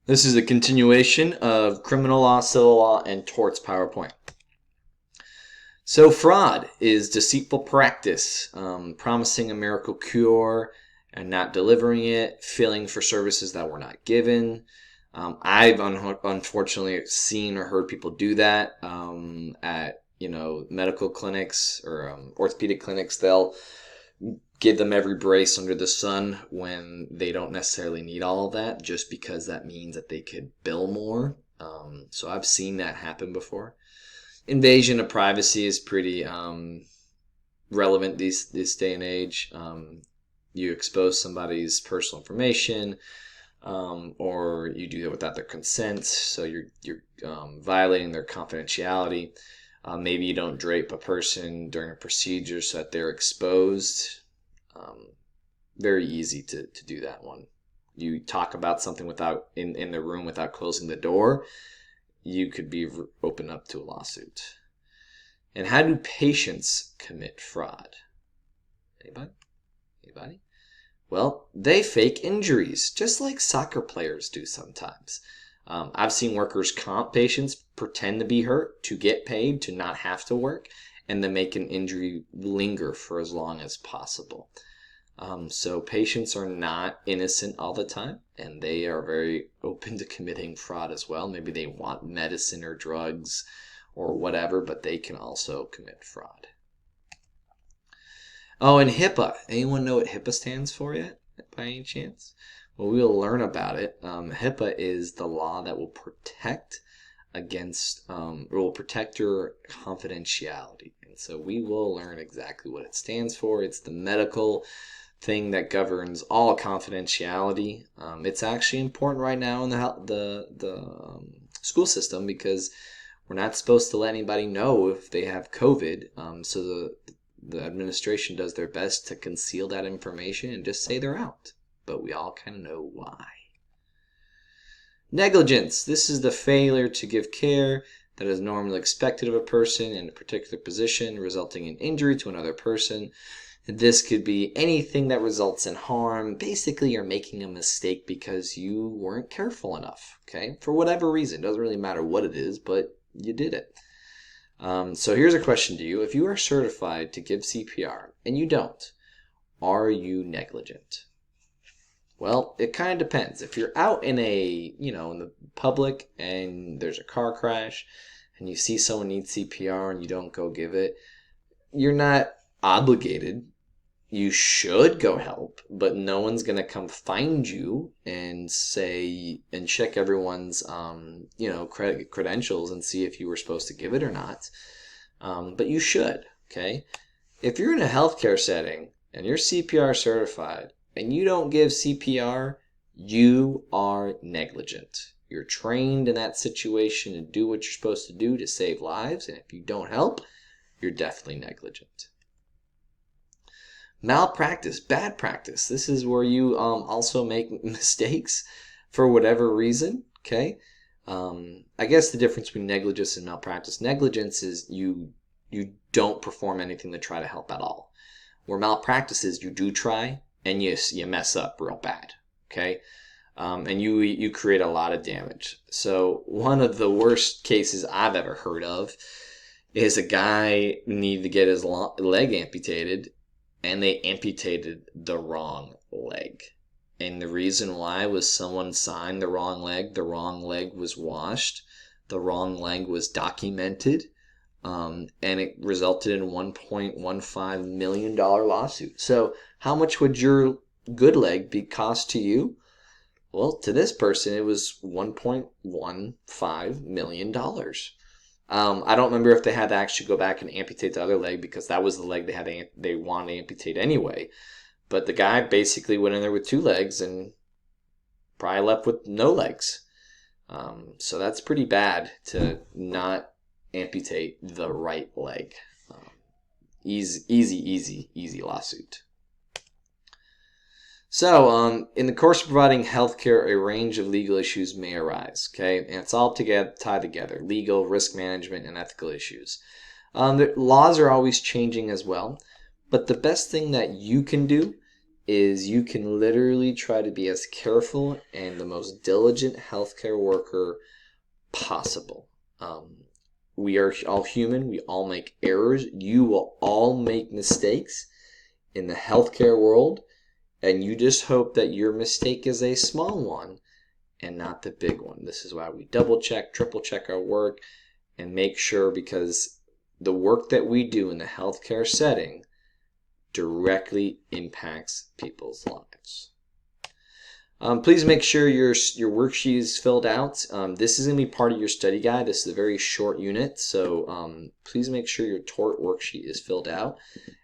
This is a continuation of criminal law, civil law, and torts PowerPoint. So fraud is deceitful practice, promising a miracle cure and not delivering it, filling for services that were not given. I've unfortunately seen or heard people do that at medical clinics or orthopedic clinics. They'll give them every brace under the sun when they don't necessarily need all of that, just because that means that they could bill more. So I've seen that happen before. Invasion of privacy is pretty relevant this day and age. You expose somebody's personal information, or you do that without their consent, so you're violating their confidentiality. Maybe you don't drape a person during a procedure so that they're exposed. Very easy to do that one. You talk about something without in the room without closing the door, you could be open up to a lawsuit. And how do patients commit fraud? Anybody? Well, they fake injuries, just like soccer players do sometimes. I've seen workers' comp patients pretend to be hurt to get paid, to not have to work, and to make an injury linger for as long as possible. So patients are not innocent all the time, and they are very open to committing fraud as well. Maybe they want medicine or drugs or whatever, but they can also commit fraud. Oh, and HIPAA. Anyone know what HIPAA stands for yet, by any chance? Well, we'll learn about it. HIPAA is the law that will protect against, will protect your confidentiality. And so we will learn exactly what it stands for. It's the medical thing that governs all confidentiality. It's actually important right now in the school system, because we're not supposed to let anybody know if they have COVID. So the administration does their best to conceal that information and just say they're out. But we all kind of know why. Negligence. This is the failure to give care that is normally expected of a person in a particular position, resulting in injury to another person. This could be anything that results in harm. Basically, you're making a mistake because you weren't careful enough, okay? For whatever reason. It doesn't really matter what it is, but you did it. So here's a question to you. If you are certified to give CPR and you don't, are you negligent? Well, it kind of depends. If you're out in in the public and there's a car crash and you see someone needs CPR and you don't go give it, you're not obligated. You should go help, but no one's going to come find you and say and check everyone's credentials and see if you were supposed to give it or not. But you should, okay? If you're in a healthcare setting and you're CPR certified and you don't give CPR, you are negligent. You're trained in that situation to do what you're supposed to do to save lives, and if you don't help, you're definitely negligent. Malpractice, bad practice. This is where you also make mistakes for whatever reason, okay? I guess the difference between negligence and malpractice. Negligence is you don't perform anything to try to help at all. Where malpractice is you do try and you mess up real bad, okay? And you create a lot of damage. So one of the worst cases I've ever heard of is a guy needed to get his leg amputated, and they amputated the wrong leg. And the reason why was someone signed the wrong leg was washed, the wrong leg was documented, and it resulted in $1.15 million lawsuit. So how much would your good leg cost to you? Well, to this person, it was $1.15 million. I don't remember if they had to actually go back and amputate the other leg, because that was the leg they wanted to amputate anyway. But the guy basically went in there with two legs and probably left with no legs. So that's pretty bad to not amputate the right leg. Easy lawsuit. So, in the course of providing healthcare, a range of legal issues may arise, okay? And it's all tied together: legal, risk management, and ethical issues. The laws are always changing as well, but the best thing that you can do is you can literally try to be as careful and the most diligent healthcare worker possible. We are all human. We all make errors. You will all make mistakes in the healthcare world, and you just hope that your mistake is a small one and not the big one. This is why we double check, triple check our work, and make sure, because the work that we do in the healthcare setting directly impacts people's lives. Please make sure your worksheet is filled out. This is going to be part of your study guide. This is a very short unit, so please make sure your tort worksheet is filled out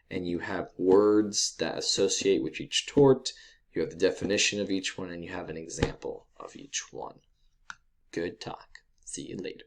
and you have words that associate with each tort. You have the definition of each one, and you have an example of each one. Good talk. See you later.